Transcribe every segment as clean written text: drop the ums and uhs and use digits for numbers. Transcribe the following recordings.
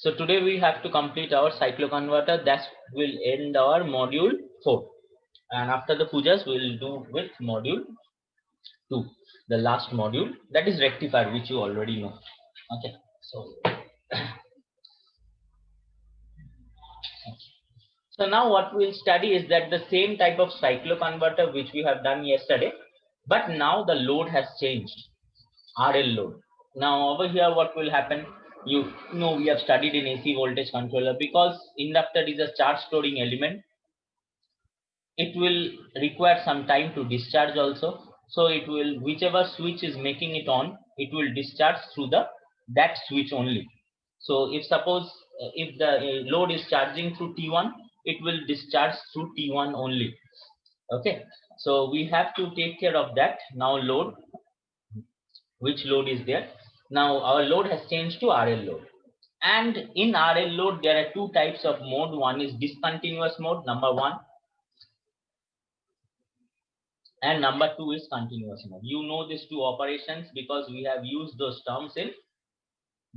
So today we have to complete our cycloconverter. That will end our module 4. And after the pujas, we will do with module 2, the last module, that is rectifier, which you already know. Okay, so now what we'll study is that the same type of cycloconverter which we have done yesterday, but now the load has changed, RL load. Now over here what will happen, you know we have studied in AC voltage controller, because inductor is a charge storing element, it will require some time to discharge also. So it will, whichever switch is making it on, it will discharge through that switch only. So if suppose if the load is charging through T1, it will discharge through T1 only. Okay, so we have to take care of that. Now load, which load is there? Now our load has changed to RL load. And in RL load there are two types of mode. One is discontinuous mode, number one, and number two is continuous mode. You know these two operations because we have used those terms in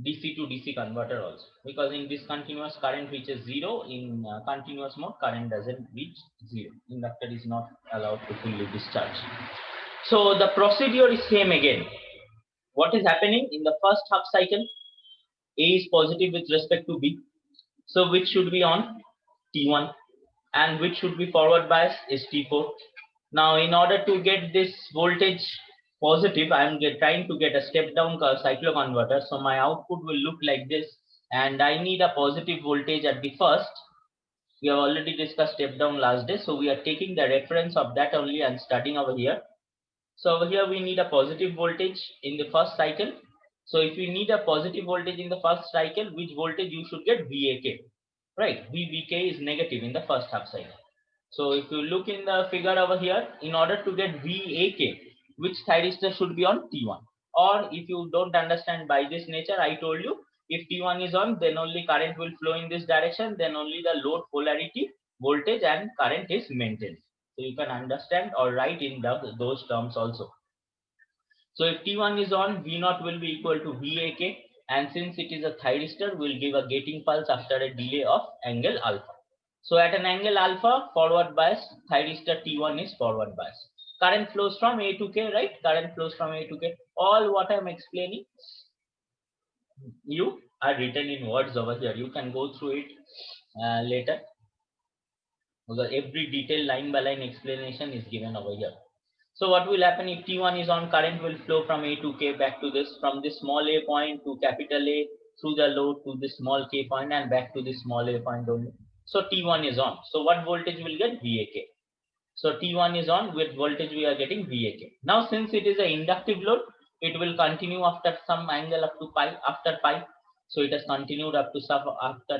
DC to DC converter also. Because in discontinuous current reaches zero, in continuous mode current doesn't reach zero. Inductor is not allowed to fully discharge. So the procedure is same again. What is happening in the first half cycle? A is positive with respect to B. So which should be on? T1. And which should be forward bias is T4. Now in order to get this voltage positive, I am trying to get a step down cycloconverter. So my output will look like this, and I need a positive voltage at the first. We have already discussed step down last day, so we are taking the reference of that only and studying over here. So over here we need a positive voltage in the first cycle. So if you need a positive voltage in the first cycle, which voltage you should get? VAK, right? VVK is negative in the first half cycle. So if you look in the figure over here, in order to get VAK, which thyristor should be on T1? Or if you don't understand by this nature, I told you, if T1 is on, then only current will flow in this direction, then only the load polarity, voltage and current is maintained. So you can understand or write in those terms also. So if T1 is on, V0 will be equal to VAK, and since it is a thyristor, we'll give a gating pulse after a delay of angle alpha. So at an angle alpha, forward bias, thyristor T1 is forward bias. Current flows from A to K, right? Current flows from A to K. All what I'm explaining, you are written in words over here. You can go through it later. Because every detailed line by line explanation is given over here. So what will happen if T1 is on, current will flow from A to K back to this, from this small a point to capital A, through the load to this small k point and back to this small a point only. So T1 is on. So what voltage will get? VAK. So T1 is on, with voltage we are getting VAK. Now since it is an inductive load, it will continue after some angle up to pi, after pi. So it has continued up to some after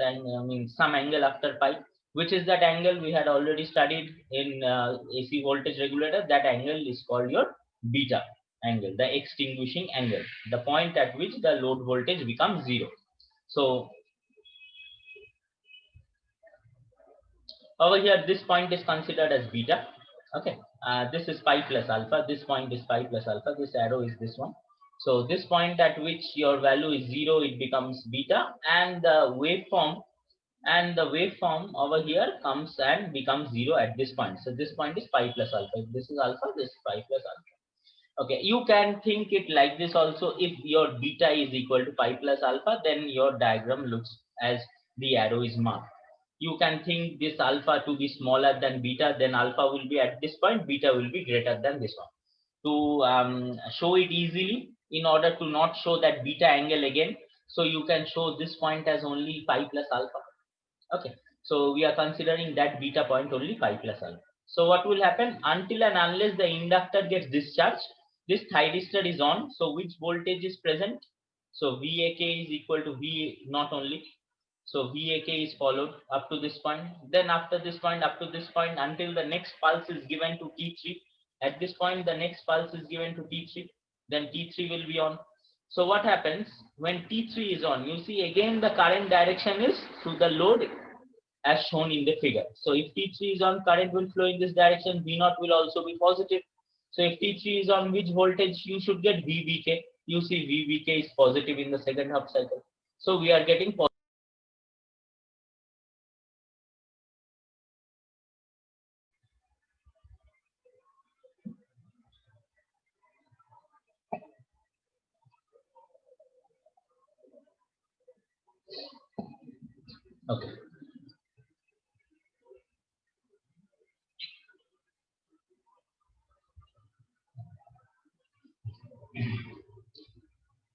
some angle after pi. Which is that angle we had already studied in AC voltage regulator? That angle is called your beta angle, the extinguishing angle, the point at which the load voltage becomes zero. So over here, this point is considered as beta. Okay, this is pi plus alpha. This point is pi plus alpha. This arrow is this one. So this point at which your value is zero, it becomes beta, and the waveform over here comes and becomes zero at this point. So this point is pi plus alpha. If this is alpha, this is pi plus alpha. Okay, you can think it like this also. If your beta is equal to pi plus alpha, then your diagram looks as the arrow is marked. You can think this alpha to be smaller than beta, then alpha will be at this point, beta will be greater than this one. To show it easily, in order to not show that beta angle again, so you can show this point as only pi plus alpha. Okay, so we are considering that beta point only pi plus alpha. So what will happen? Until and unless the inductor gets discharged, this thyristor is on. So which voltage is present? So VAK is equal to V not only. So VAK is followed up to this point. Then after this point, up to this point, until the next pulse is given to T3. At this point, the next pulse is given to T3. Then T3 will be on. So what happens when T3 is on? You see again the current direction is through the load as shown in the figure. So if T3 is on, current will flow in this direction. V0 will also be positive. So if T3 is on, which voltage you should get? VVK. You see VVK is positive in the second half cycle. So we are getting positive. Okay.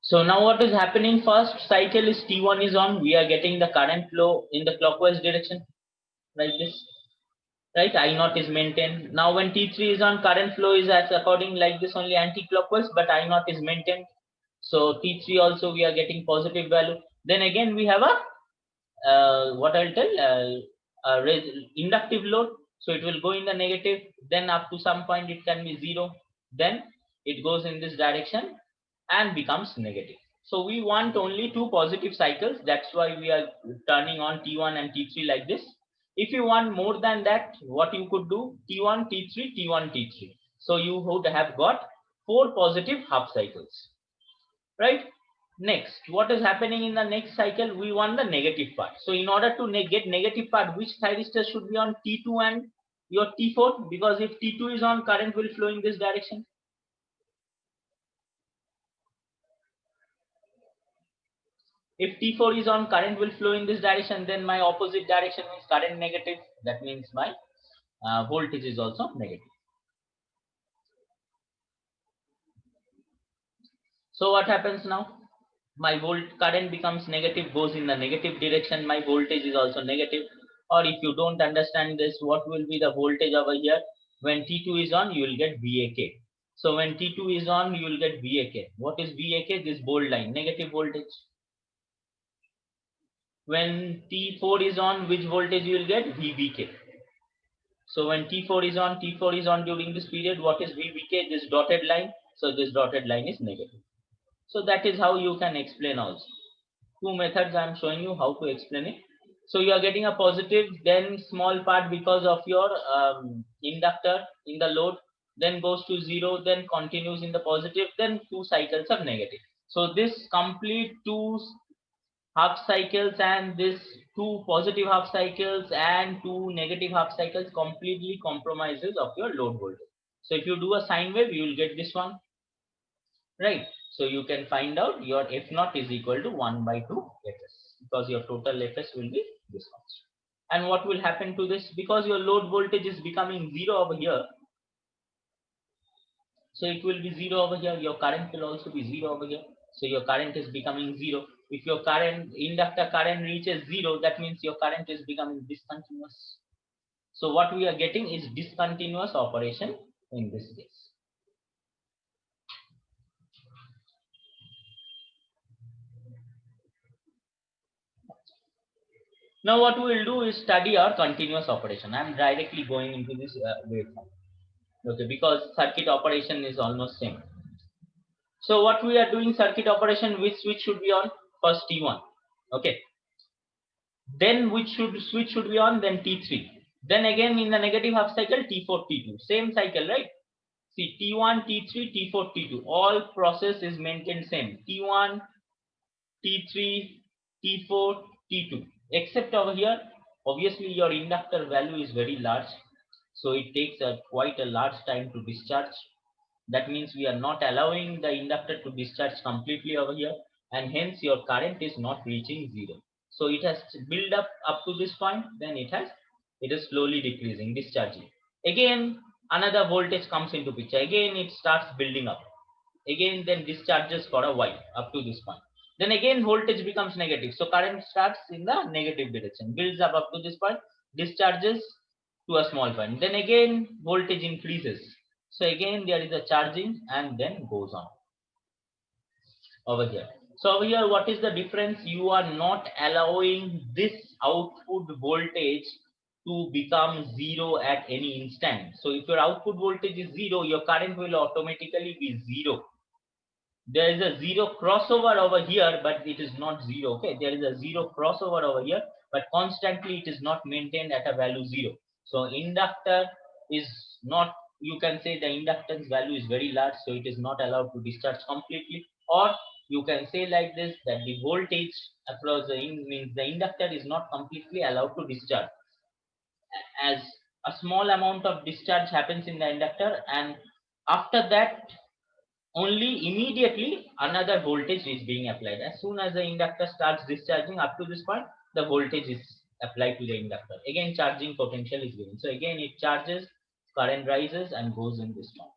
So now what is happening? First cycle is T1 is on. We are getting the current flow in the clockwise direction, like this. Right, I naught is maintained. Now when T3 is on, current flow is as according like this only anti-clockwise, but I naught is maintained. So T3 also we are getting positive value. Then again we have a what I'll tell inductive load. So it will go in the negative. Then up to some point it can be zero. Then it goes in this direction and becomes negative. So we want only two positive cycles. That's why we are turning on T1 and T3 like this. If you want more than that, what you could do, T1, T3, T1, T3. So you would have got four positive half cycles, right? Next, what is happening in the next cycle? We want the negative part. So in order to get negative part, which thyristor should be on? T2 and your T4, because if T2 is on, current will flow in this direction. If T4 is on, current will flow in this direction, then my opposite direction means current negative. That means my voltage is also negative. So what happens now? My current becomes negative, goes in the negative direction. My voltage is also negative. Or if you don't understand this, what will be the voltage over here? When T2 is on, you will get VAK. So when T2 is on, you will get VAK. What is VAK? This bold line, negative voltage. When T4 is on, which voltage you will get? VBK. So when T4 is on during this period, what is VBK? This dotted line. So this dotted line is negative. So that is how you can explain also. Two methods I am showing you how to explain it. So you are getting a positive, then small part because of your inductor in the load, then goes to zero, then continues in the positive, then two cycles of negative. So this complete two half cycles and this two positive half cycles and two negative half cycles completely compromises of your load voltage. So if you do a sine wave, you will get this one, right? So you can find out your F naught is equal to 1 by 2 Fs, because your total Fs will be this much. And what will happen to this? Because your load voltage is becoming zero over here, so it will be zero over here. Your current will also be zero over here. So your current is becoming zero. If your inductor current reaches zero, that means your current is becoming discontinuous. So what we are getting is discontinuous operation in this case. Now what we will do is study our continuous operation. I am directly going into this waveform. Okay, because circuit operation is almost same. So what we are doing, circuit operation, which switch should be on? First T1. Okay. Then which switch should be on? Then T3. Then again in the negative half cycle, T4, T2. Same cycle, right? See, T1, T3, T4, T2. All process is maintained same. T1, T3, T4, T2. Except over here, obviously your inductor value is very large. So it takes quite a large time to discharge. That means we are not allowing the inductor to discharge completely over here, and hence your current is not reaching zero. So it has built up to this point, then it is slowly decreasing, discharging. Again, another voltage comes into picture. Again, it starts building up. Again, then discharges for a while up to this point. Then again, voltage becomes negative. So current starts in the negative direction, builds up to this point, discharges to a small point. Then again, voltage increases. So again, there is a charging and then goes on over here. So over here, what is the difference? You are not allowing this output voltage to become zero at any instant. So if your output voltage is zero, your current will automatically be zero. There is a zero crossover over here, but it is not zero. Okay, there is a zero crossover over here, but constantly it is not maintained at a value zero. So inductor is not, you can say the inductance value is very large, so it is not allowed to discharge completely. Or you can say like this, that the voltage across the means the inductor is not completely allowed to discharge, as a small amount of discharge happens in the inductor, and after that only immediately another voltage is being applied. As soon as the inductor starts discharging up to this point, the voltage is applied to the inductor. Again, charging potential is given. So again, it charges, current rises and goes in this form.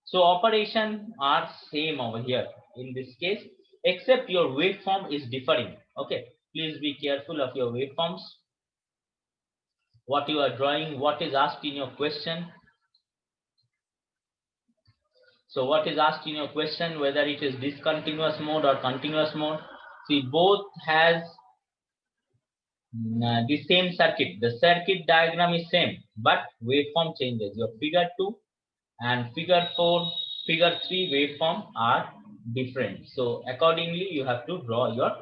So operation are same over here in this case, except your waveform is differing. Okay, please be careful of your waveforms. What you are drawing, what is asked in your question. So what is asked in your question, whether it is discontinuous mode or continuous mode. See, both has the same circuit. The circuit diagram is same, but waveform changes. Your figure 2 and figure 4, figure 3 waveform are different. So accordingly, you have to draw your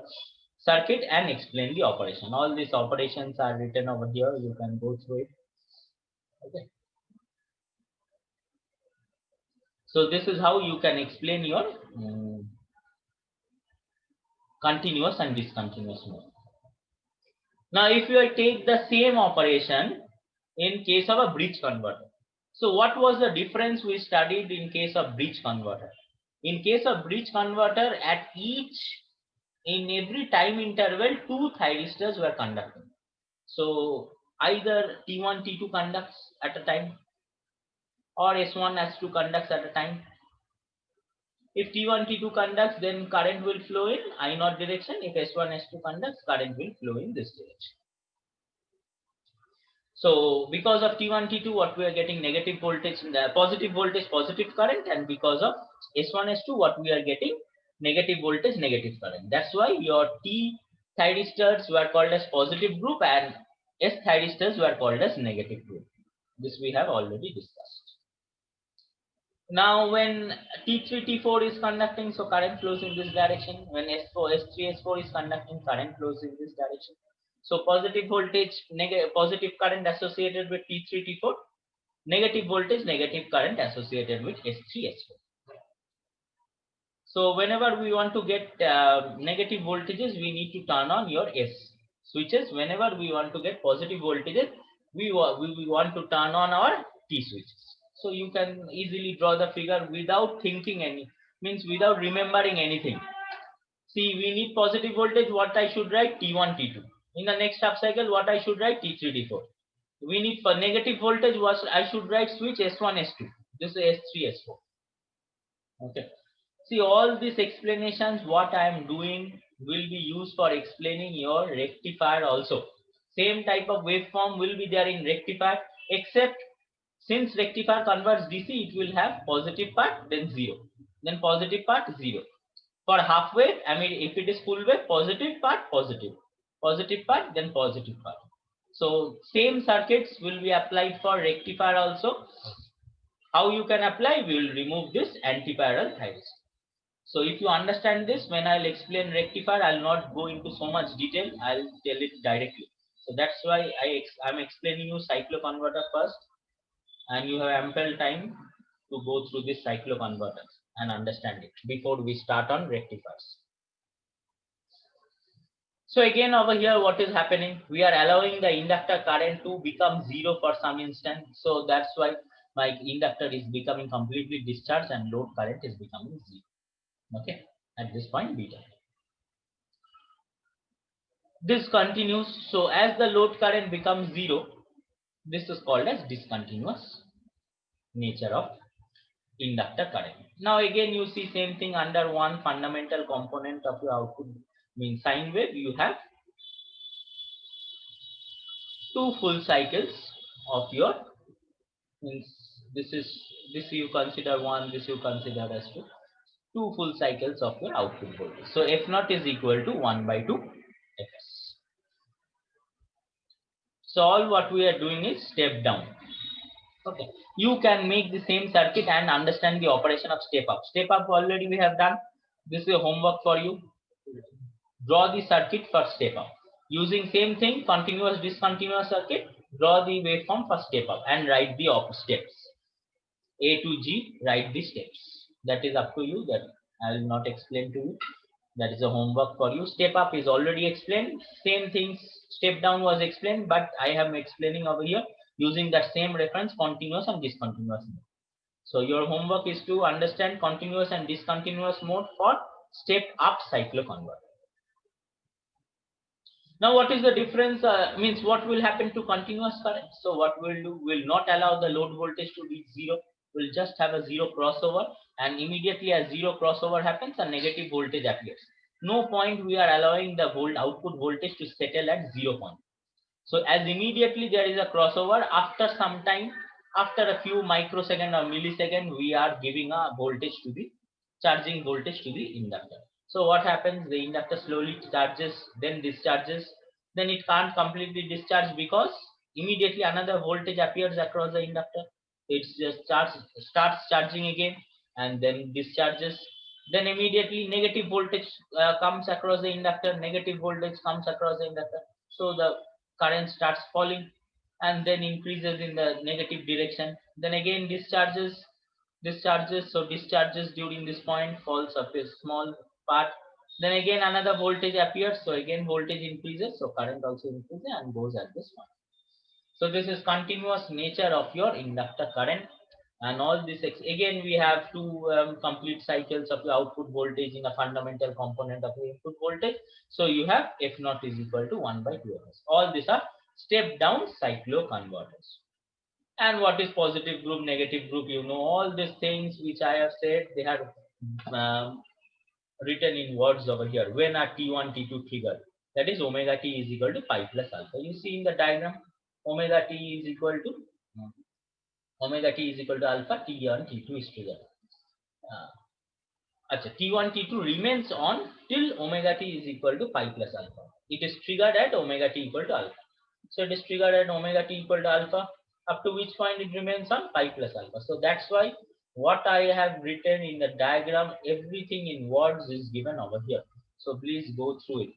circuit and explain the operation. All these operations are written over here. You can go through it. Okay. So this is how you can explain your continuous and discontinuous mode. Now, if you take the same operation in case of a bridge converter. So what was the difference we studied in case of bridge converter? In case of bridge converter, in every time interval, two thyristors were conducting. So either T1, T2 conducts at a time, or S1, S2 conducts at a time. If T1, T2 conducts, then current will flow in I0 direction. If S1, S2 conducts, current will flow in this direction. So because of T1, T2, what we are getting negative voltage, positive voltage, positive current, and because of S1, S2, what we are getting negative voltage, negative current. That's why your T thyristors were called as positive group and S thyristors were called as negative group. This we have already discussed. Now when T3, T4 is conducting, so current flows in this direction. When S4, S3, S4 is conducting, current flows in this direction. So positive voltage, positive current associated with T3, T4, negative voltage, negative current associated with S3, S4. So whenever we want to get negative voltages, we need to turn on your S switches. Whenever we want to get positive voltages, we want to turn on our T switches. So you can easily draw the figure without thinking without remembering anything. See, we need positive voltage, what I should write? T1, T2. In the next half cycle, what I should write? T3, T4. We need for negative voltage, what I should write? Switch S1, S2. This is S3, S4. Okay. See, all these explanations, what I am doing will be used for explaining your rectifier also. Same type of waveform will be there in rectifier, except since rectifier converts DC, it will have positive part, then 0. Then positive part, 0. For half wave, if it is full wave, positive part, positive. Positive part, then positive part. So same circuits will be applied for rectifier also. How you can apply? We will remove this antiparallel thyristor. So if you understand this, when I'll explain rectifier, I'll not go into so much detail. I'll tell it directly. So that's why I'm explaining you cycloconverter first, and you have ample time to go through this cycloconverters and understand it before we start on rectifiers. So again over here, what is happening? We are allowing the inductor current to become 0 for some instant. So that's why my inductor is becoming completely discharged and load current is becoming 0. Okay, at this point beta. This continues. So as the load current becomes 0, this is called as discontinuous nature of inductor current. Now again you see same thing under one fundamental component of your output, means sine wave. You have two full cycles of your, this you consider one, this you consider as two full cycles of your output voltage. So F naught is equal to 1 by 2 Fs. So all what we are doing is step down. Okay, you can make the same circuit and understand the operation of step up. Step up already we have done. This is homework for you. Draw the circuit for step up. Using same thing, continuous, discontinuous circuit, draw the waveform for step up and write the steps. A to G, write the steps. That is up to you. That I will not explain to you. That is a homework for you. Step up is already explained. Same things, step down was explained, but I am explaining over here using that same reference, continuous and discontinuous. So your homework is to understand continuous and discontinuous mode for stepped up cycloconverter. Now what is the difference, means what will happen to continuous current? So what we'll do, will not allow the load voltage to reach zero. We'll just have a zero crossover, and immediately as zero crossover happens, a negative voltage appears. No point we are allowing the output voltage to settle at 0 point. So as immediately there is a crossover, after some time, after a few microsecond or millisecond, we are giving a voltage to the charging voltage to the inductor. So what happens? The inductor slowly charges, then discharges, then it can't completely discharge because immediately another voltage appears across the inductor. It just starts charging again and then discharges. Then immediately negative voltage comes across the inductor, negative voltage comes across the inductor. So the current starts falling and then increases in the negative direction. Then again discharges. So discharges during this point, falls up a small part. Then again another voltage appears. So again voltage increases. So current also increases and goes at this point. So this is continuous nature of your inductor current. And all this again we have two complete cycles of the output voltage in a fundamental component of the input voltage. So you have F naught is equal to 1 by 2Ms. All these are step down cycloconverters. And what is positive group, negative group? You know all these things which I have said, they are written in words over here. When are T1, T2 triggered? That is omega T is equal to pi plus alpha. You see in the diagram, omega T is equal to alpha, T1, T2 is triggered. T1, T2 remains on till omega T is equal to pi plus alpha. It is triggered at omega T equal to alpha. So it is triggered at omega T equal to alpha, up to which point it remains on pi plus alpha. So that's why what I have written in the diagram, everything in words is given over here. So please go through it.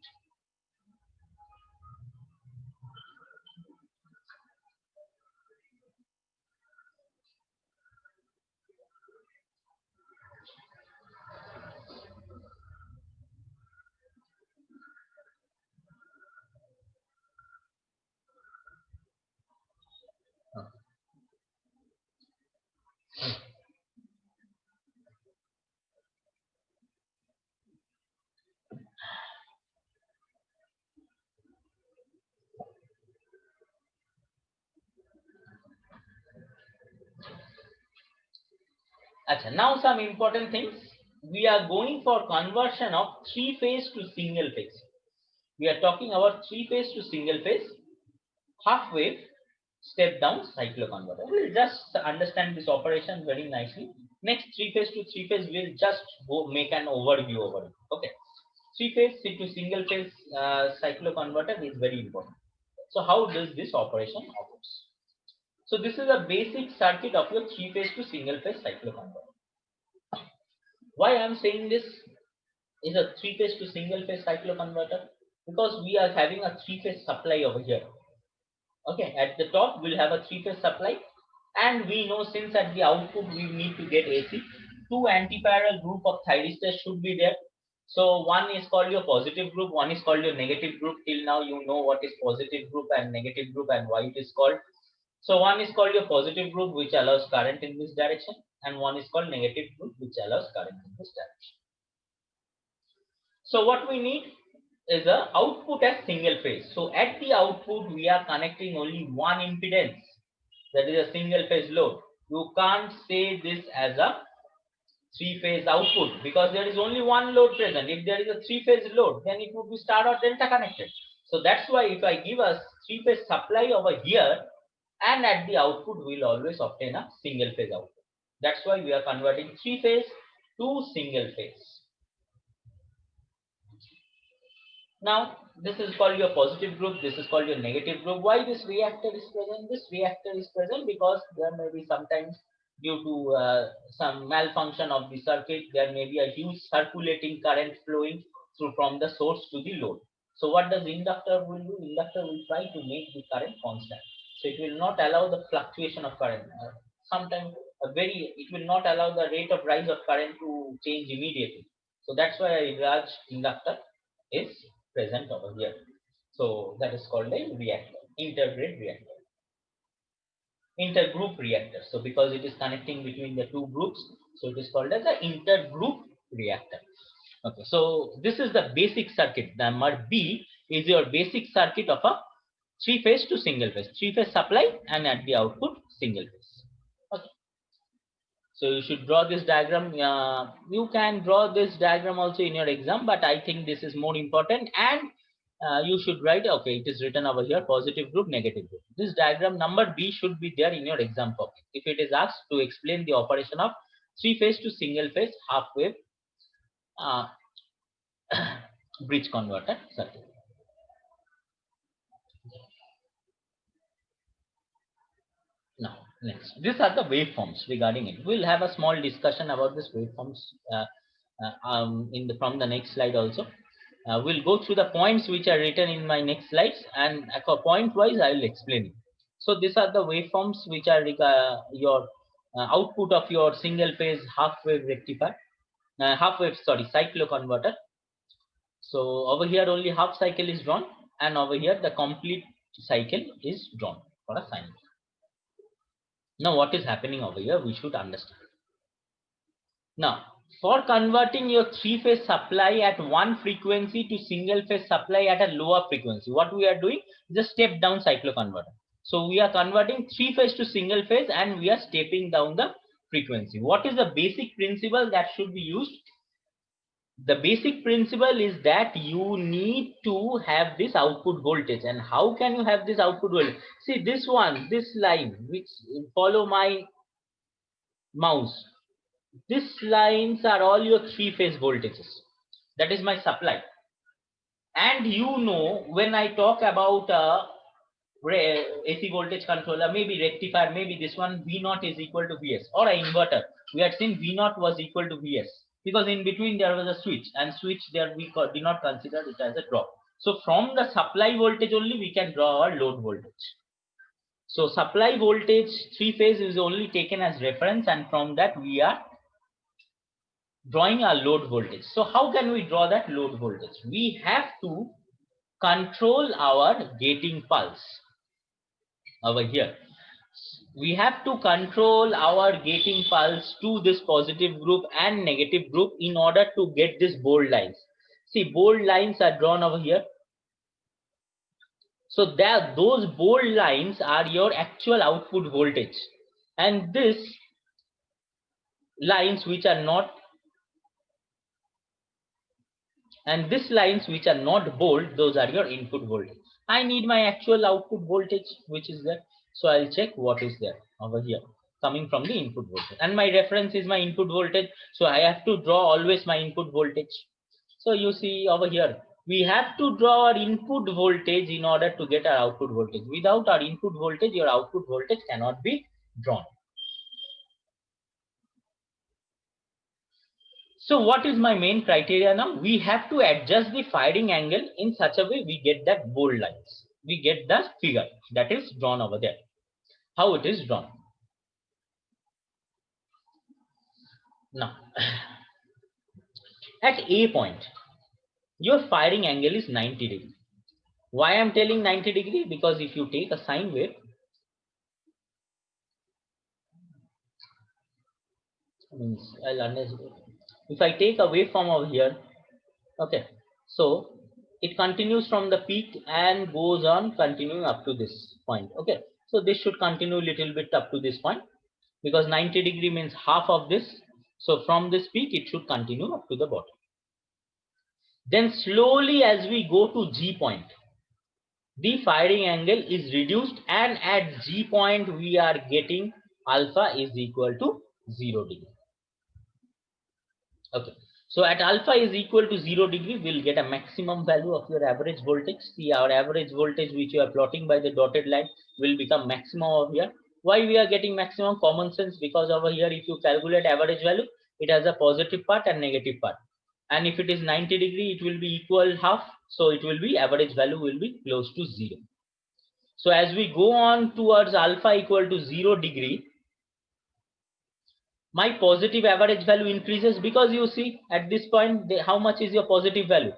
Now some important things. We are going for conversion of three phase to single phase. We are talking about three phase to single phase, half wave, step down cycloconverter. We'll just understand this operation very nicely. Next, three phase to three phase, we'll just go make an overview over it. Okay. Three phase to single phase cycloconverter is very important. So how does this operation occurs? So this is a basic circuit of your three phase to single phase cycloconverter. Why I am saying this is a three phase to single phase cycloconverter? Because we are having a three phase supply over here. Okay, at the top we'll have a three phase supply, and we know since at the output we need to get AC, two antiparallel group of thyristors should be there. So one is called your positive group, one is called your negative group. Till now you know what is positive group and negative group and why it is called. So one is called your positive group, which allows current in this direction, and one is called negative group, which allows current in this direction. So what we need is a output as single phase. So at the output we are connecting only one impedance, that is a single phase load. You can't say this as a three phase output because there is only one load present. If there is a three phase load, then it would be star or delta connected. So that's why if I give a three phase supply over here, and at the output we'll always obtain a single phase output. That's why we are converting three phase to single phase. Now this is called your positive group, this is called your negative group. Why this reactor is present? This reactor is present because there may be sometimes due to some malfunction of the circuit, there may be a huge circulating current flowing through from the source to the load. So what does inductor will do? Inductor will try to make the current constant. So it will not allow the fluctuation of current. Sometimes it will not allow the rate of rise of current to change immediately. So that's why a large inductor is present over here. So that is called a reactor, intergrid reactor. intergroup reactor. So because it is connecting between the two groups, so it is called as an intergroup reactor. Okay, so this is the basic circuit. Number B is your basic circuit of a three-phase to single-phase, three-phase supply, and at the output single-phase. Okay. So you should draw this diagram. You can draw this diagram also in your exam, but I think this is more important. And you should write, okay, it is written over here, positive group, negative group. This diagram number B should be there in your exam copy. If it is asked to explain the operation of three-phase to single-phase half-wave bridge converter circuit. Now, next, these are the waveforms regarding it. We'll have a small discussion about this waveforms from the next slide also. We'll go through the points which are written in my next slides, and point wise I will explain it. So these are the waveforms which are your output of your single phase half wave rectifier, cycloconverter. So over here only half cycle is drawn, and over here the complete cycle is drawn for a sine wave. Now what is happening over here, we should understand. Now, for converting your three-phase supply at one frequency to single-phase supply at a lower frequency, what we are doing is a step-down cycloconverter. So we are converting three-phase to single-phase, and we are stepping down the frequency. What is the basic principle that should be used? The basic principle is that you need to have this output voltage. And how can you have this output voltage? See this one, this line, which follow my mouse. These lines are all your three-phase voltages. That is my supply. And you know, when I talk about AC voltage controller, maybe rectifier, maybe this one, V0 is equal to Vs, or an inverter. We had seen V0 was equal to Vs, because in between there was a switch, and switch there we did not consider it as a drop. So from the supply voltage only we can draw our load voltage. So supply voltage three-phase is only taken as reference, and from that we are drawing a load voltage. So how can we draw that load voltage? We have to control our gating pulse over here. We have to control our gating pulse to this positive group and negative group in order to get this bold lines. See, bold lines are drawn over here. So there, those bold lines are your actual output voltage, and this lines which are not, and these lines which are not bold, those are your input voltage. I need my actual output voltage which is there. So I'll check what is there over here coming from the input voltage, and my reference is my input voltage. So I have to draw always my input voltage. So you see over here, we have to draw our input voltage in order to get our output voltage. Without our input voltage, your output voltage cannot be drawn. So what is my main criteria now? We have to adjust the firing angle in such a way we get that bold lines. We get the figure that is drawn over there. How it is drawn. Now, at A point, your firing angle is 90 degree. Why I'm telling 90 degree? Because if you take a sine wave, if I take a waveform over here, okay, so it continues from the peak and goes on continuing up to this point. Okay, so this should continue a little bit up to this point, because 90 degree means half of this. So from this peak it should continue up to the bottom. Then slowly as we go to G point, the firing angle is reduced, and at G point we are getting alpha is equal to 0 degree. Okay, so at alpha is equal to 0 degree, we'll get a maximum value of your average voltage. See, our average voltage which you are plotting by the dotted line will become maximum over here. Why we are getting maximum? Common sense, because over here if you calculate average value, it has a positive part and negative part. And if it is 90 degree, it will be equal half. So it will be, average value will be close to 0. So as we go on towards alpha equal to 0 degree, my positive average value increases, because you see at this point how much is your positive value.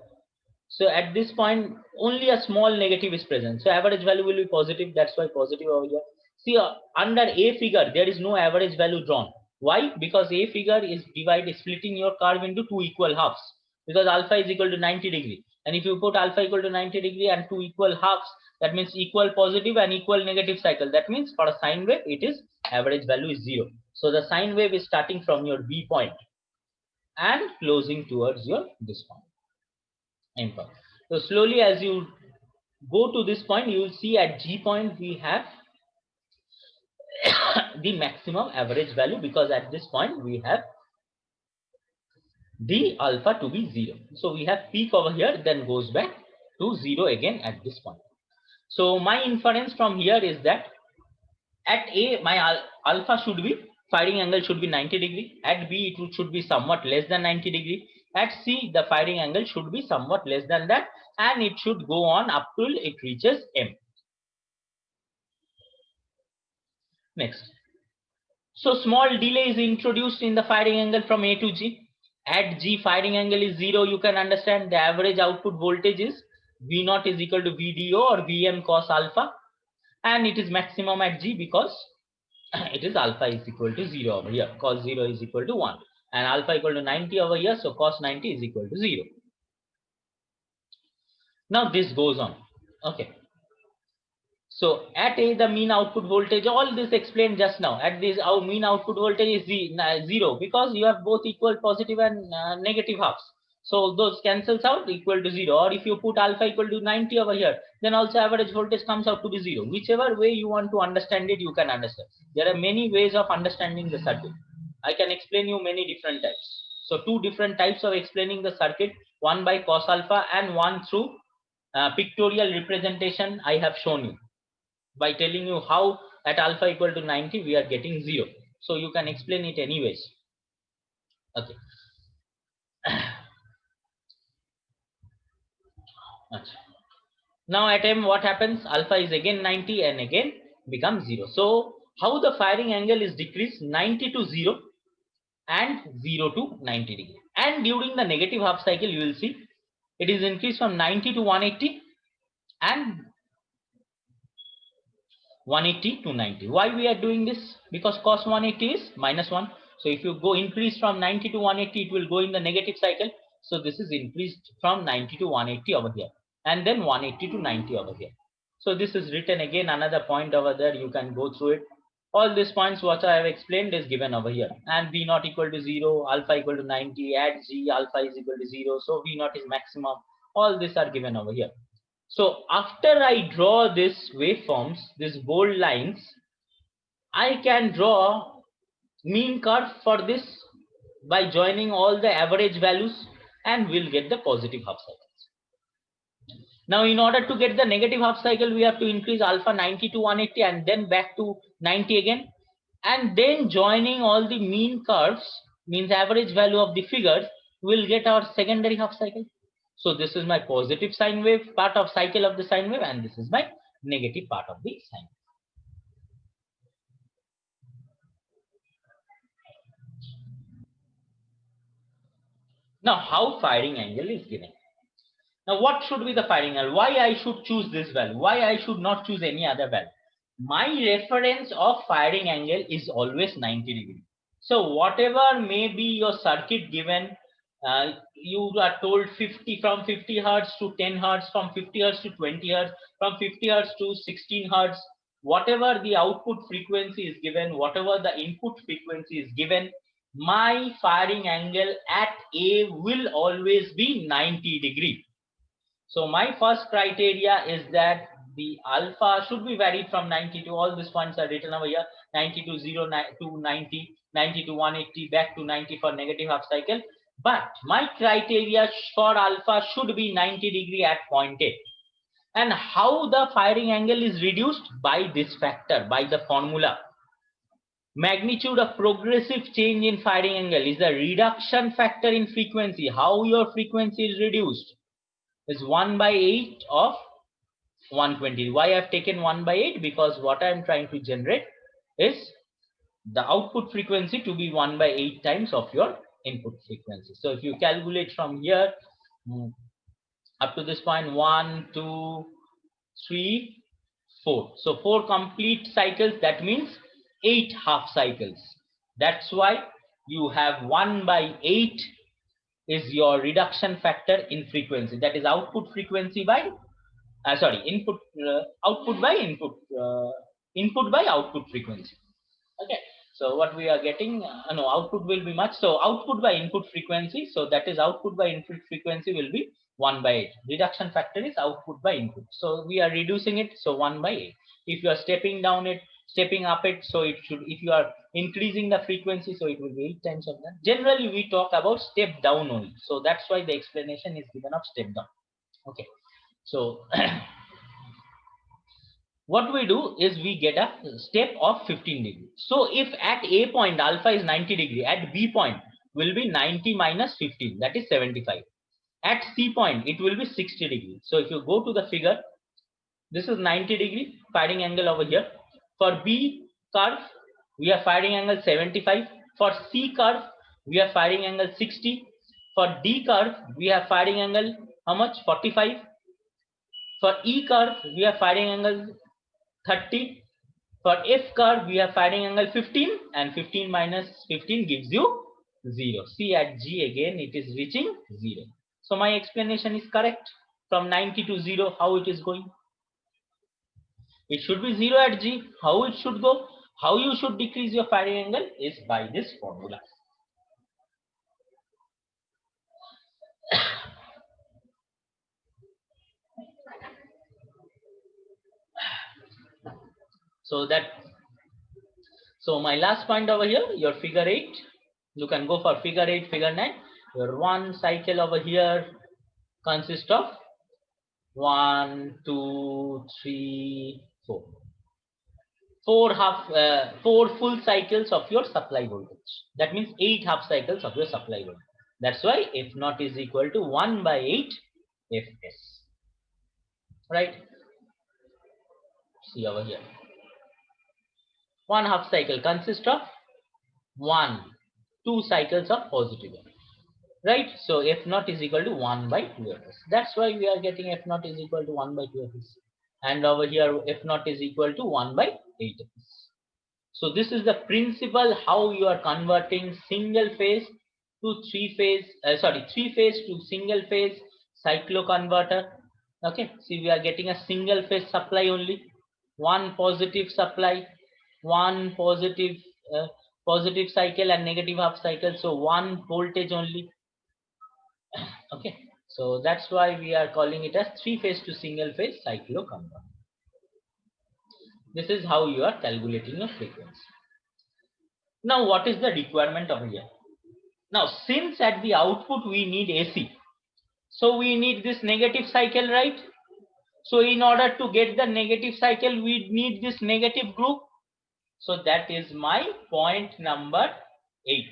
So at this point only a small negative is present, so average value will be positive. That's why positive over here. See, under A figure, there is no average value drawn. Why? Because A figure is splitting your curve into two equal halves. Because alpha is equal to 90 degree. And if you put alpha equal to 90 degree and two equal halves, that means equal positive and equal negative cycle. That means for a sine wave, it is average value is 0. So the sine wave is starting from your B point and closing towards your this point, M point. So slowly as you go to this point, you will see at G point we have the maximum average value, because at this point we have the alpha to be 0. So we have peak over here, then goes back to 0 again at this point. So my inference from here is that at A, my alpha should be, firing angle should be 90 degree. At B, it should be somewhat less than 90 degree. At C, the firing angle should be somewhat less than that, and it should go on up till it reaches M. Next. So small delay is introduced in the firing angle from A to G. At G, firing angle is 0. You can understand the average output voltage is V0 is equal to VDO or Vm cos alpha, and it is maximum at G because it is alpha is equal to 0 over here. Cos 0 is equal to 1, and alpha equal to 90 over here. So cos 90 is equal to 0. Now this goes on. Okay. So at A, the mean output voltage, all this explained just now. At this, our mean output voltage is 0 because you have both equal positive and negative halves. So those cancels out, equal to 0. Or if you put alpha equal to 90 over here, then also average voltage comes out to be 0. Whichever way you want to understand it, you can understand. There are many ways of understanding the circuit. I can explain you many different types. So two different types of explaining the circuit, one by cos alpha and one through pictorial representation I have shown you, by telling you how at alpha equal to 90 we are getting 0. So you can explain it anyways. Okay. Now at M, what happens? Alpha is again 90 and again becomes 0. So how the firing angle is decreased? 90 to 0 and 0 to 90 degree. And during the negative half cycle, you will see it is increased from 90 to 180 and 180 to 90. Why we are doing this? Because cos 180 is minus 1. So if you go increase from 90 to 180, it will go in the negative cycle. So this is increased from 90 to 180 over here, and then 180 to 90 over here. So this is written again, another point over there. You can go through it. All these points what I have explained is given over here. And V not equal to 0, alpha equal to 90, at G alpha is equal to 0. So V not is maximum. All these are given over here. So after I draw this waveforms, these bold lines, I can draw mean curve for this by joining all the average values, and we'll get the positive half cycles. Now in order to get the negative half cycle, we have to increase alpha 90 to 180 and then back to 90 again. And then joining all the mean curves, means average value of the figures, we'll get our secondary half cycle. So this is my positive sine wave part of cycle of the sine wave, and this is my negative part of the sine wave. Now how firing angle is given? Now what should be the firing angle? Why I should choose this value? Why I should not choose any other value? My reference of firing angle is always 90 degree. So whatever may be your circuit given, you are told 50 from 50 hertz to 10 hertz, from 50 hertz to 20 hertz, from 50 hertz to 16 hertz, whatever the output frequency is given, whatever the input frequency is given, my firing angle at A will always be 90 degree. So my first criteria is that the alpha should be varied from 90 to, all these points are written over here, 90 to 0 to 90, 90 to 180, back to 90 for negative half cycle. But my criteria for alpha should be 90 degree at point A. And how the firing angle is reduced? By this factor, by the formula. Magnitude of progressive change in firing angle is the reduction factor in frequency. How your frequency is reduced is 1 by 8 of 120. Why I've taken 1 by 8? Because what I'm trying to generate is the output frequency to be 1 by 8 times of your input frequency. So if you calculate from here up to this point, 1, 2, 3, 4. So 4 complete cycles, that means 8 half cycles. That's why you have 1 by 8 is your reduction factor in frequency. That is output frequency by input output by input by output frequency. Okay, so what we are getting, no, output will be much. So output by input frequency, so that is output by input frequency will be 1 by 8. Reduction factor is output by input, so we are reducing it, so 1 by 8. If you are stepping down it, stepping up it, so it should, if you are increasing the frequency, so it will be 8 times of that. Generally we talk about step down only, so that's why the explanation is given of step down. Okay, so what we do is we get a step of 15 degree. So if at A point alpha is 90 degree, at B point will be 90 minus 15, that is 75. At C point it will be 60 degree. So if you go to the figure, this is 90 degree firing angle over here. For B curve we are firing angle 75. For C curve we are firing angle 60. For D curve we are firing angle how much? 45. For E curve we are firing angle 30. For F curve we are firing angle 15, and 15 minus 15 gives you 0. See, at G again it is reaching 0. So my explanation is correct. From 90 to 0, how it is going? It should be 0 at G. How it should go? How you should decrease your firing angle is by this formula. So my last point over here, your figure 8, you can go for figure 8, figure 9. Your one cycle over here consists of 1, 2, 3, 4. Four full cycles of your supply voltage. That means 8 half cycles of your supply voltage. That's why F naught is equal to 1 by 8 Fs. Right? See over here. One half cycle consists of 2 cycles of positive F. Right? So F naught is equal to 1 by 2 Fs. That's why we are getting F naught is equal to 1 by 2 Fs. And over here F naught is equal to 1 by 8 Fs. So this is the principle how you are converting single phase to three phase to single phase cycloconverter. Okay, see, we are getting a single phase supply only, one positive supply, one positive cycle and negative half cycle, so one voltage only. Okay, so that's why we are calling it as three phase to single phase cycloconverter. This is how you are calculating your frequency. Now what is the requirement over here? Now since at the output we need AC, so we need this negative cycle, right? So in order to get the negative cycle we need this negative group. So that is my point number 8.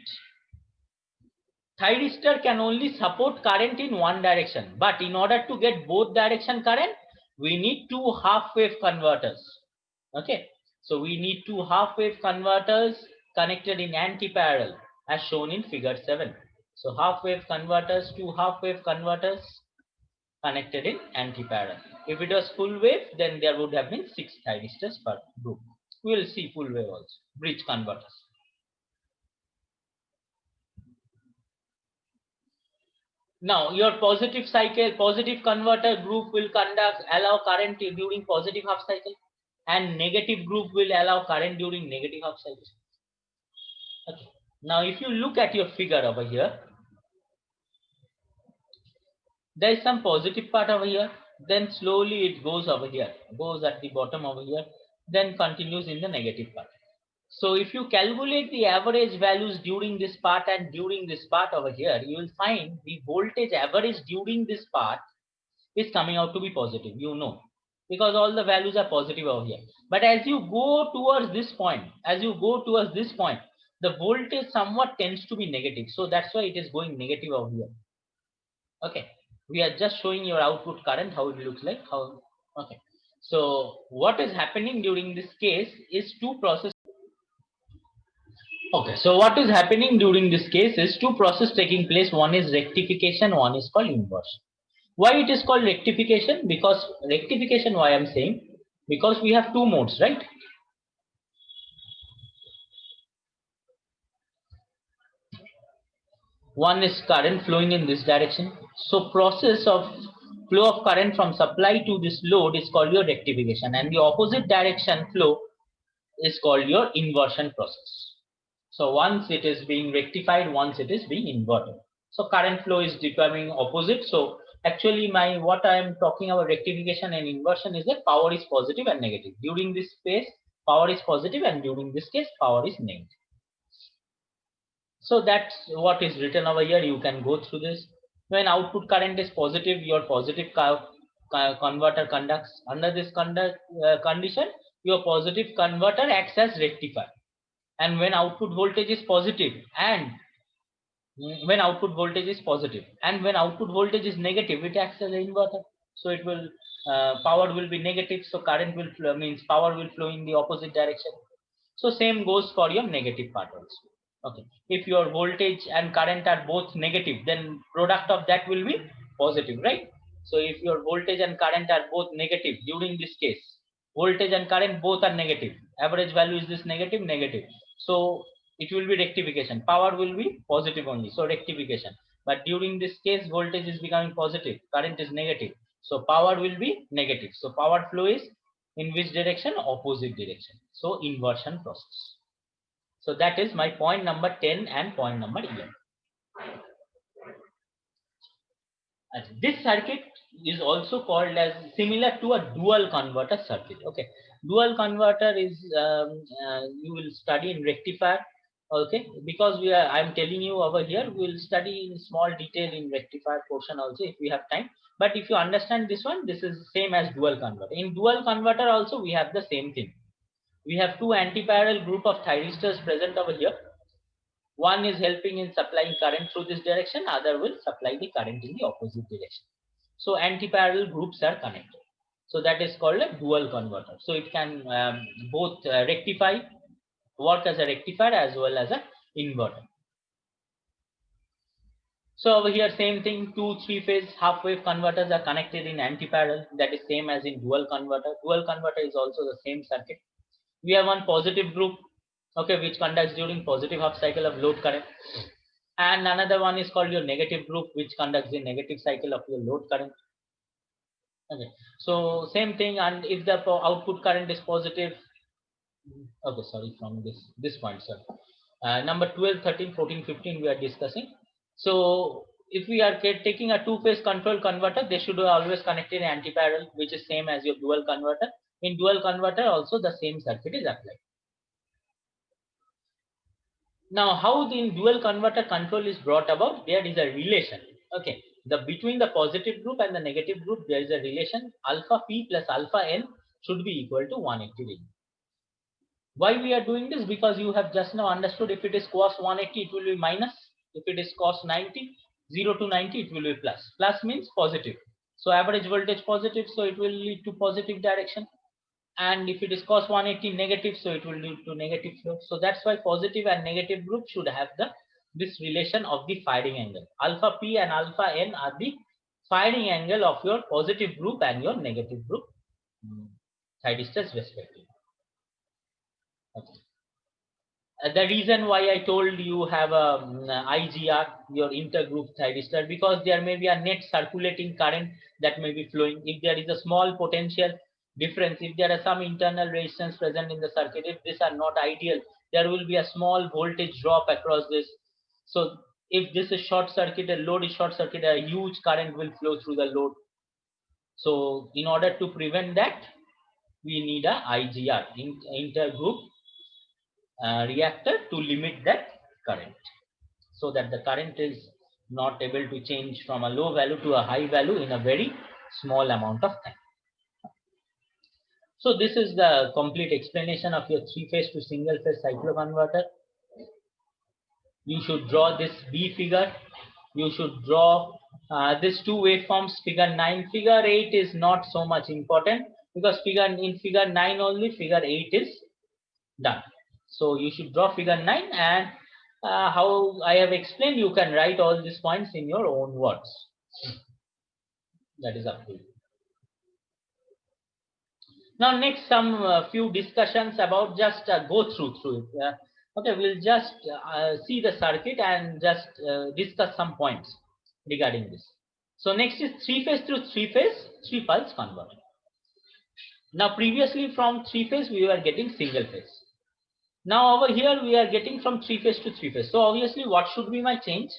Thyristor can only support current in one direction, but in order to get both direction current we need two half wave converters. Okay, so we need two half wave converters connected in anti-parallel as shown in figure 7. So half wave converters, two half wave converters connected in anti-parallel. If it was full wave, then there would have been 6 thyristors per group. We will see full wave also, bridge converters. Now your positive converter group will allow current during positive half cycle, and negative group will allow current during negative half cycle. Okay. Now if you look at your figure over here, there is some positive part over here, then slowly it goes over here, goes at the bottom over here, then continues in the negative part. So if you calculate the average values during this part and during this part over here, you will find the voltage average during this part is coming out to be positive, you know, because all the values are positive over here. But as you go towards this point, the voltage somewhat tends to be negative. So that's why it is going negative over here. Okay, we are just showing your output current, how it looks like. Okay, so what is happening during this case is two processes. Okay, so what is happening during this case is two processes taking place. One is rectification, one is called inversion. Why it is called rectification? Because rectification, why I'm saying, because we have two modes, right? One is current flowing in this direction. So process of flow of current from supply to this load is called your rectification, and the opposite direction flow is called your inversion process. So once it is being rectified, once it is being inverted. So current flow is becoming opposite. So actually what I am talking about rectification and inversion is that power is positive and negative. During this phase, power is positive, and during this case, power is negative. So that's what is written over here. You can go through this. When output current is positive, your positive converter conducts. Under this condition, your positive converter acts as rectifier. And when output voltage is positive and when output voltage is positive and when output voltage is negative, it acts as an inverter. So it will power will be negative. So current will flow, means power will flow in the opposite direction. So same goes for your negative part also. Okay, if your voltage and current are both negative, then product of that will be positive, right? So if your voltage and current are both negative, during this case, voltage and current both are negative, average value is this negative, negative. So it will be rectification, power will be positive only, so rectification. But during this case, voltage is becoming positive, current is negative, so power will be negative. So power flow is in which direction? Opposite direction. So inversion process. So that is my point number 10 and point number 11. And this circuit is also called as similar to a dual converter circuit. Okay, dual converter is you will study in rectifier. Okay, because I'm telling you over here, we will study in small detail in rectifier portion also if we have time. But if you understand this one, this is same as dual converter. In dual converter also we have the same thing. We have two anti-parallel group of thyristors present over here. One is helping in supplying current through this direction, other will supply the current in the opposite direction. So anti-parallel groups are connected. So that is called a dual converter. So it can both rectify, work as a rectifier as well as a inverter. So over here, same thing, two three-phase half-wave converters are connected in anti-parallel. That is same as in dual converter. Dual converter is also the same circuit. We have one positive group, okay, which conducts during positive half cycle of load current, and another one is called your negative group, which conducts the negative cycle of your load current. Okay, so same thing, and if the output current is positive, okay, sorry, from this point, sir. Number 12, 13, 14, 15 we are discussing. So if we are taking a two-phase control converter, they should always connect in anti-parallel, which is same as your dual converter. In dual converter also the same circuit is applied. Now, how the dual converter control is brought about? There is a relation. Okay, between the positive group and the negative group, there is a relation. Alpha P plus alpha N should be equal to 180 degree. Why we are doing this? Because you have just now understood, if it is cos 180, it will be minus. If it is cos 90, 0 to 90, it will be plus. Plus means positive. So average voltage positive, so it will lead to positive direction. And if it is cos 180 negative, so it will lead to negative flow. So that's why positive and negative group should have this relation of the firing angle. Alpha P and alpha N are the firing angle of your positive group and your negative group thyristors respectively. Okay. The reason why I told you have a IGR, your intergroup thyristor, because there may be a net circulating current that may be flowing. If there is a small potential difference, if there are some internal resistance present in the circuit, if these are not ideal, there will be a small voltage drop across this. So if this is short circuited, load is short circuited, a huge current will flow through the load. So in order to prevent that, we need a IGR, intergroup reactor, to limit that current, so that the current is not able to change from a low value to a high value in a very small amount of time. So this is the complete explanation of your three-phase to single-phase cycloconverter. You should draw this B figure. You should draw these two waveforms, figure 9. Figure 8 is not so much important, because in figure 9 only, figure 8 is done. So you should draw figure 9, and how I have explained, you can write all these points in your own words. That is up to you. Now next some few discussions about just go through it. Okay, we'll just see the circuit and just discuss some points regarding this. So next is three-phase through three-phase, three-pulse converter. Now previously from three-phase we were getting single phase. Now over here we are getting from three-phase to three-phase. So obviously what should be my change?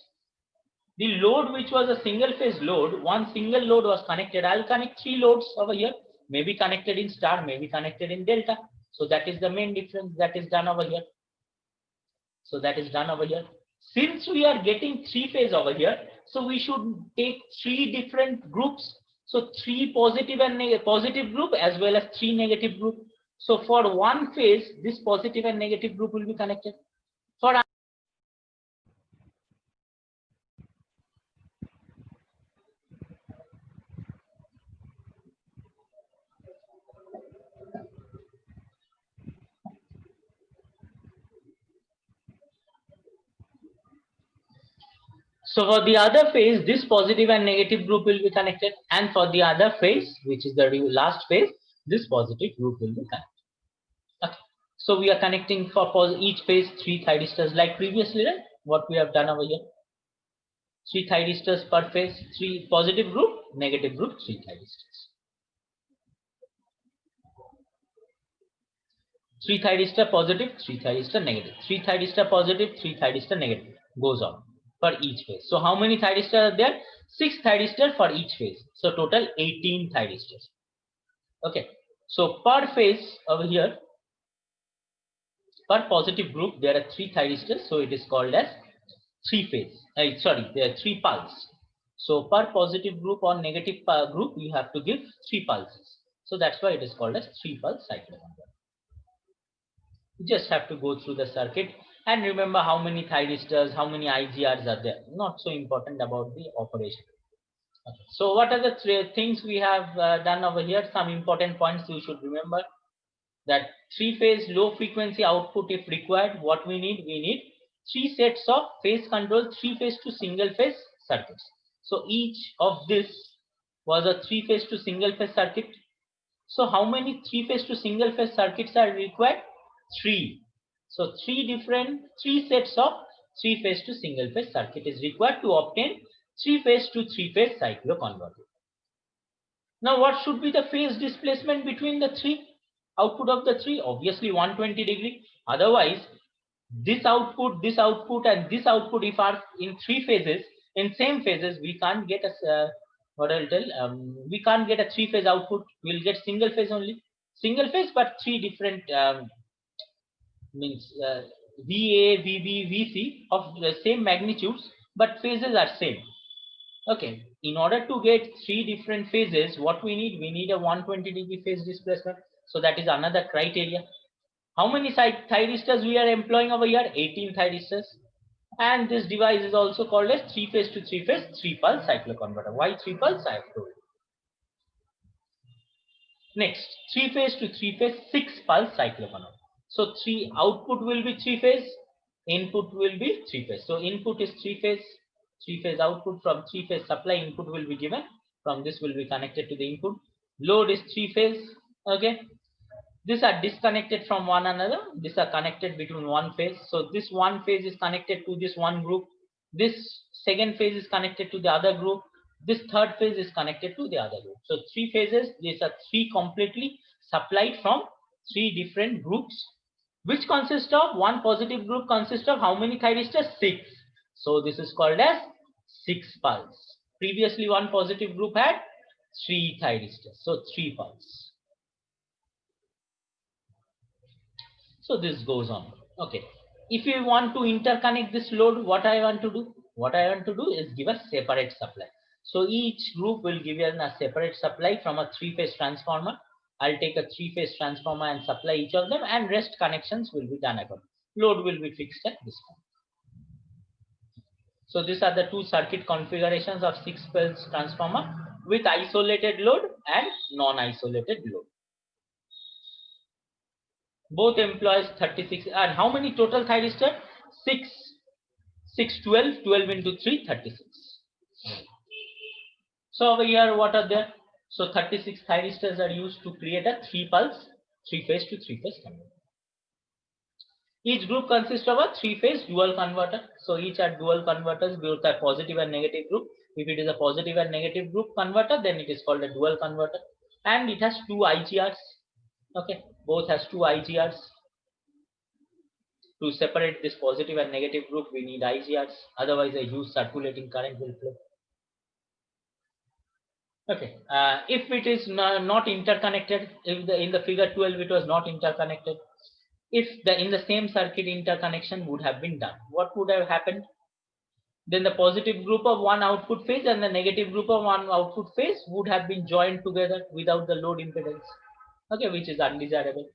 The load which was a single phase load, one single load was connected. I'll connect three loads over here, maybe connected in star, maybe connected in delta. So that is the main difference that is done over here. So that is done over here. Since we are getting three phase over here, so we should take three different groups. So three positive and positive group as well as three negative group. So for one phase, this positive and negative group will be connected. For So for the other phase, this positive and negative group will be connected, and for the other phase, which is the last phase, this positive group will be connected. Okay. So we are connecting for each phase three thyristors like previously, right? What we have done over here. Three thyristors per phase, three positive group, negative group, three thyristors. Three thyristor positive, three thyristor negative. Three thyristor positive, three thyristor negative. Goes on for each phase. So how many thyristors are there? 6 thyristors for each phase. So total 18 thyristors. Okay. So per phase over here, per positive group, there are 3 thyristors. So it is called as three phase. There are 3 pulses. So per positive group or negative group, you have to give 3 pulses. So that's why it is called as 3 pulse cycloconverter. You just have to go through the circuit and remember how many thyristors, how many IGRs are there. Not so important about the operation. Okay. So what are the things we have done over here? Some important points you should remember. That three-phase low frequency output if required. What we need 3 sets of phase control 3-phase to single phase circuits. So each of this was a 3-phase to single phase circuit. So how many 3-phase to single phase circuits are required? 3. So 3 sets of 3-phase to single phase circuit is required to obtain 3-phase to 3-phase cycloconverter. Now what should be the phase displacement between the three? Output of the three, obviously 120 degree. Otherwise, this output, and this output, if are in 3 phases, in same phases, we can't get a we can't get a 3-phase output. We'll get single phase only. Single phase, but 3 different means VA, VB, VC of the same magnitudes, but phases are same. Okay, in order to get 3 different phases, what we need a 120 degree phase displacement. So that is another criteria. How many thyristors we are employing over here? 18 thyristors. And this device is also called as 3-phase to 3-phase 3-pulse cycloconverter. Why 3-pulse? I have told you. Next, 3-phase to 3-phase 6-pulse cycloconverter. So output will be 3-phase, input will be 3-phase. So input is 3-phase output. From 3-phase supply input will be given. From this will be connected to the input. Load is 3-phase. Okay. These are disconnected from one another. These are connected between one phase. So this one phase is connected to this one group. This second phase is connected to the other group. This third phase is connected to the other group. So 3 phases. These are 3 completely supplied from 3 different groups, which consist of one positive group consists of how many thyristors? 6. So this is called as 6 pulse. Previously one positive group had 3 thyristors. So 3 pulse. So this goes on. Okay. If you want to interconnect this load, what I want to do? What I want to do is give a separate supply. So each group will give you a separate supply from a 3-phase transformer. I'll take a 3-phase transformer and supply each of them, and rest connections will be done accordingly. Load will be fixed at this point. So these are the 2 circuit configurations of 6-phase transformer with isolated load and non-isolated load. Both employs 36, and how many total thyristor? 6, 12 into 3, 36. So over here, what are there? So 36 thyristors are used to create a 3-pulse, 3-phase to 3-phase converter. Each group consists of a 3-phase dual converter. So each are dual converters, both are positive and negative group. If it is a positive and negative group converter, then it is called a dual converter. And it has 2 IGRs. Okay, both has 2 IGRs. To separate this positive and negative group, we need IGRs. Otherwise, a huge circulating current will flow. Okay, if it is not interconnected, if in the figure 12 it was not interconnected, if in the same circuit interconnection would have been done, what would have happened? Then the positive group of one output phase and the negative group of one output phase would have been joined together without the load impedance, okay, which is undesirable.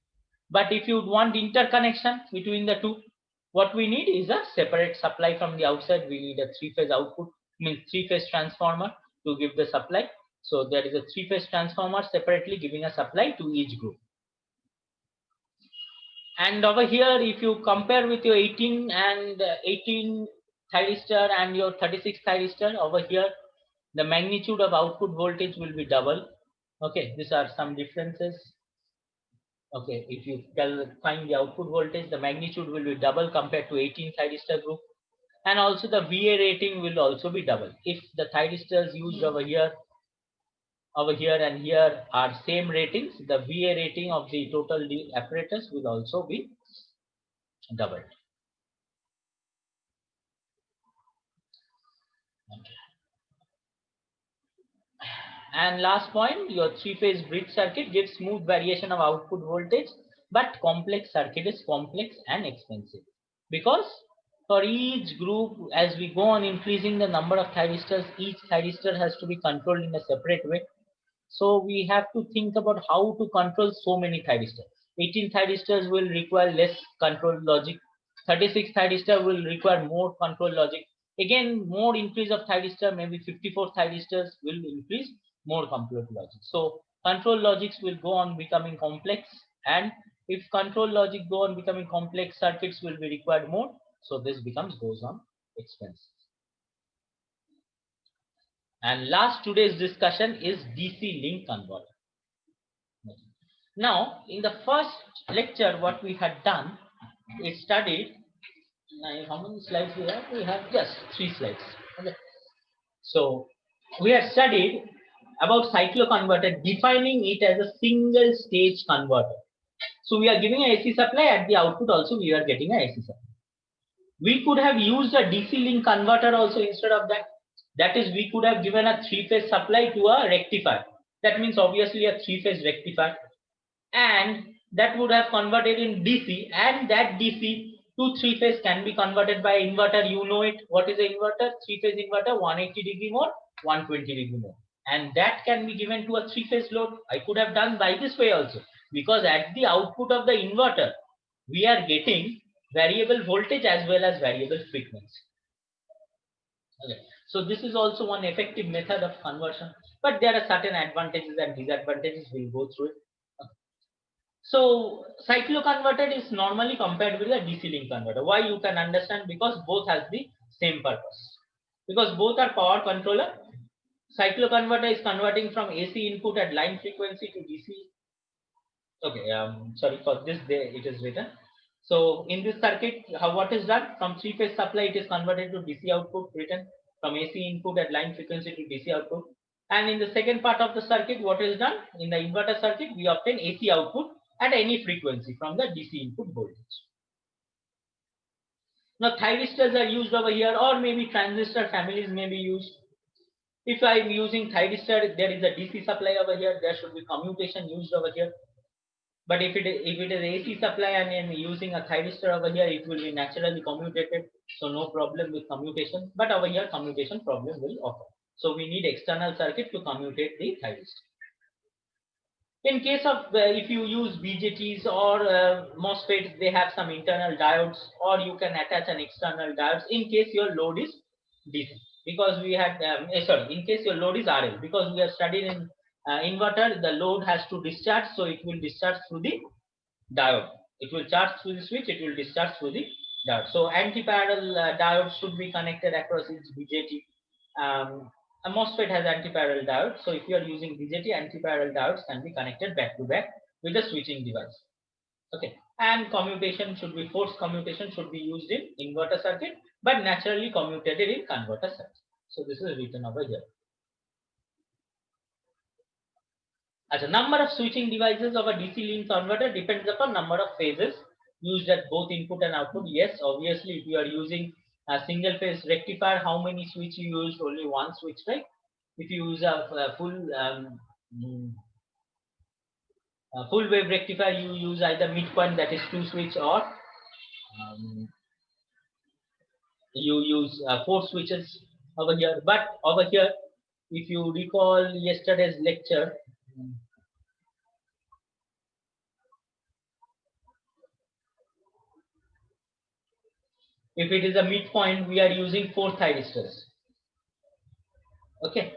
But if you want interconnection between the two, what we need is a separate supply from the outside. We need a 3-phase output, means 3-phase transformer to give the supply. So there is a 3-phase transformer separately giving a supply to each group. And over here, if you compare with your 18 thyristor and your 36 thyristor, over here, the magnitude of output voltage will be double. Okay, these are some differences. Okay, if you find the output voltage, the magnitude will be double compared to 18 thyristor group. And also the VA rating will also be double. If the thyristors used over here and here are same ratings, the VA rating of the total apparatus will also be doubled. Okay. And last point, your 3-phase bridge circuit gives smooth variation of output voltage, but complex circuit is complex and expensive. Because for each group, as we go on increasing the number of thyristors, each thyristor has to be controlled in a separate way. So we have to think about how to control so many thyristors. 18 thyristors will require less control logic. 36 thyristor will require more control logic. Again, more increase of thyristor, maybe 54 thyristors will increase more compute logic. So control logics will go on becoming complex, and if control logic go on becoming complex, circuits will be required more. So this goes on expensive. And last today's discussion is DC link converter. Now, in the first lecture, what we had done is studied. Now, how many slides we have? We have just 3 slides. Okay. So we have studied about cycloconverter, defining it as a single stage converter. So we are giving a AC supply, at the output also we are getting a AC supply. We could have used a DC link converter also instead of that. That is, we could have given a 3-phase supply to a rectifier. That means obviously a 3-phase rectifier, and that would have converted in DC, and that DC to 3-phase can be converted by inverter. You know it. What is an inverter? 3-phase inverter, 180-degree mode, 120-degree mode, and that can be given to a 3-phase load. I could have done by this way also, because at the output of the inverter we are getting variable voltage as well as variable frequency. Okay. So this is also one effective method of conversion, but there are certain advantages and disadvantages. We'll go through it. So cycloconverter is normally compared with a DC link converter. Why? You can understand, because both has the same purpose. Because both are power controller. Cycloconverter is converting from AC input at line frequency to DC. Okay, sorry for this, it is written. So in this circuit, what is done? From 3-phase supply, it is converted to DC output, written from AC input at line frequency to DC output. And in the second part of the circuit, what is done? In the inverter circuit, we obtain AC output at any frequency from the DC input voltage. Now thyristors are used over here, or maybe transistor families may be used. If I am using thyristor, there is a DC supply over here, there should be commutation used over here. But if it is AC supply and I am using a thyristor over here, it will be naturally commutated, so no problem with commutation. But over here, commutation problem will occur. So we need external circuit to commutate the thyristor. In case of if you use BJTs or MOSFETs, they have some internal diodes, or you can attach an external diodes in case your load is DC. Because we had, in case your load is RL, because we have studied in inverter, the load has to discharge, so it will discharge through the diode. It will charge through the switch, it will discharge through the diode. So anti-parallel diodes should be connected across each BJT. A MOSFET has anti-parallel diode. So if you are using BJT, anti-parallel diodes can be connected back to back with a switching device. Okay, and commutation should be forced commutation should be used in inverter circuit, but naturally commutated in converter circuit. So this is written over here. As a number of switching devices of a DC link converter depends upon number of phases used at both input and output. Yes, obviously, if you are using a single phase rectifier, how many switch you use? Only one switch, right? If you use a full wave rectifier, you use either midpoint, that is 2 switch, or you use 4 switches over here. But over here, if you recall yesterday's lecture, if it is a midpoint, we are using 4 thyristors. Okay.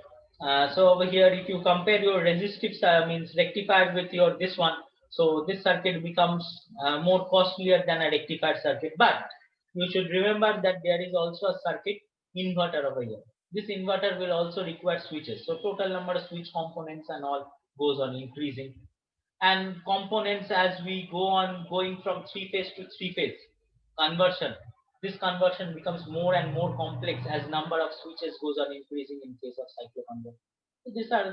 So over here, if you compare your resistive means rectifier with your this one, so this circuit becomes more costlier than a rectified circuit. But you should remember that there is also a circuit inverter over here. This inverter will also require switches. So total number of switch components and all goes on increasing. And components, as we go on going from 3-phase to 3-phase conversion, this conversion becomes more and more complex as number of switches goes on increasing in case of cycloconverter.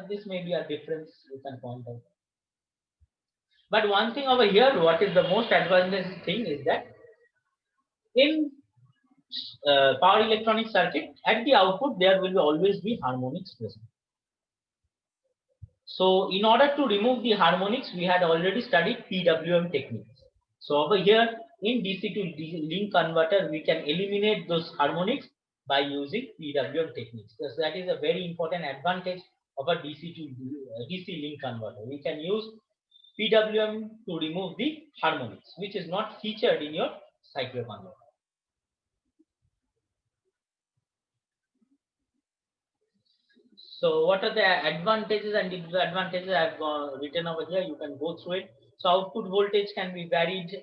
This may be a difference you can point out. But one thing over here, what is the most advantageous thing is that in power electronic circuit, at the output there will always be harmonics present. So in order to remove the harmonics, we had already studied PWM techniques. So over here in DC to DC link converter, we can eliminate those harmonics by using PWM techniques. So that is a very important advantage of a DC to DC link converter. We can use PWM to remove the harmonics, which is not featured in your cycloconverter. So what are the advantages and disadvantages I've written over here? You can go through it. So output voltage can be varied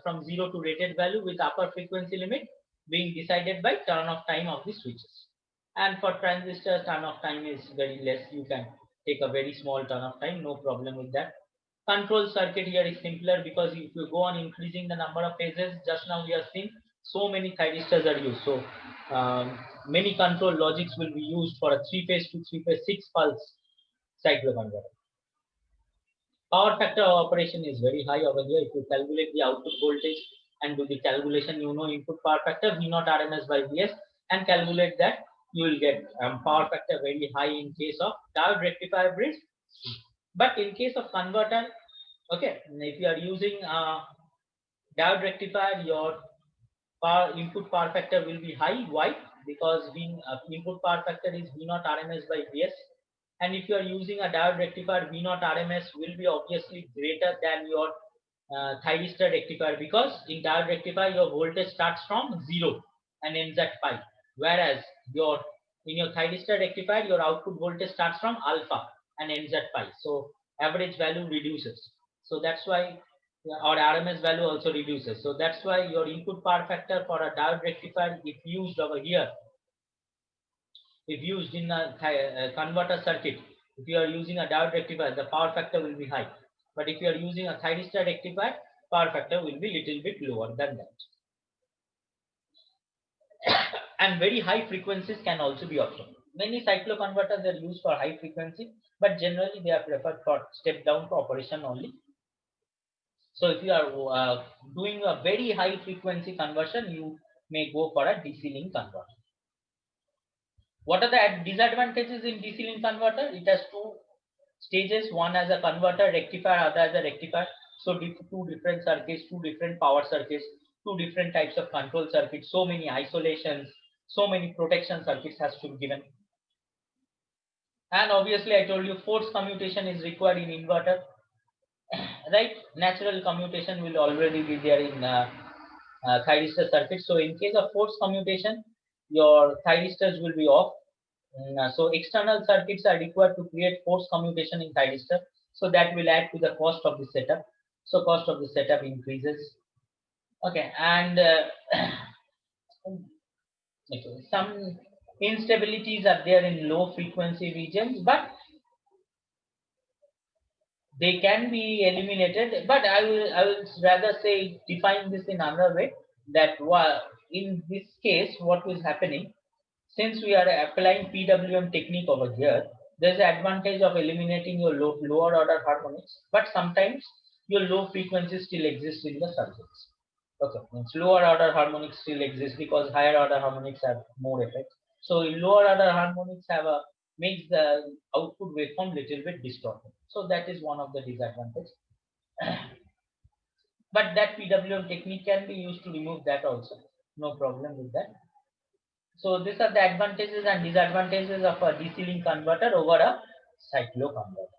from 0 to rated value with upper frequency limit being decided by turn off time of the switches. And for transistors, turn off time is very less. You can take a very small turn off time, no problem with that. Control circuit here is simpler because if you go on increasing the number of phases, just now we have seen so many thyristors are used. So many control logics will be used for a 3-phase to 3-phase 6 pulse cycloconverter. Power factor of operation is very high over here. If you calculate the output voltage and do the calculation, you know input power factor V naught RMS by Vs, and calculate that, you will get power factor very high in case of diode rectifier bridge. But in case of converter, okay, if you are using diode rectifier, your input power factor will be high. Why? Because input power factor is V naught RMS by Vs, and if you are using a diode rectifier, V naught RMS will be obviously greater than your thyristor rectifier, because in diode rectifier your voltage starts from 0 and ends at 5, whereas in your thyristor rectifier your output voltage starts from alpha and ends at 5. So average value reduces. So that's why our RMS value also reduces. So that's why your input power factor for a diode rectifier, if used over here, if used in a converter circuit, if you are using a diode rectifier, the power factor will be high. But if you are using a thyristor rectifier, power factor will be little bit lower than that. And very high frequencies can also be obtained. Many cycloconverters are used for high frequency, but generally they are preferred for step down operation only. So if you are doing a very high frequency conversion, you may go for a DC link converter. What are the disadvantages in DC link converter? It has 2 stages. One as a converter rectifier, other as a rectifier. So 2 different circuits, 2 different power circuits, 2 different types of control circuits, so many isolations, so many protection circuits has to be given. And obviously I told you force commutation is required in inverter. Right, natural commutation will already be there in thyristor circuit. So in case of force commutation, your thyristors will be off. So external circuits are required to create force commutation in thyristor. So that will add to the cost of the setup. So cost of the setup increases. Okay, and okay, some Instabilities are there in low frequency regions, but they can be eliminated. But I will rather say define this in another way, that in this case what is happening, since we are applying PWM technique over here, there's an advantage of eliminating your lower order harmonics, but sometimes your low frequencies still exist in the circuits. Okay, means lower order harmonics still exist because higher order harmonics have more effect. So lower order harmonics have a makes the output waveform little bit distorted. So that is one of the disadvantages. But that PWM technique can be used to remove that also. No problem with that. So these are the advantages and disadvantages of a DC link converter over a cyclo converter.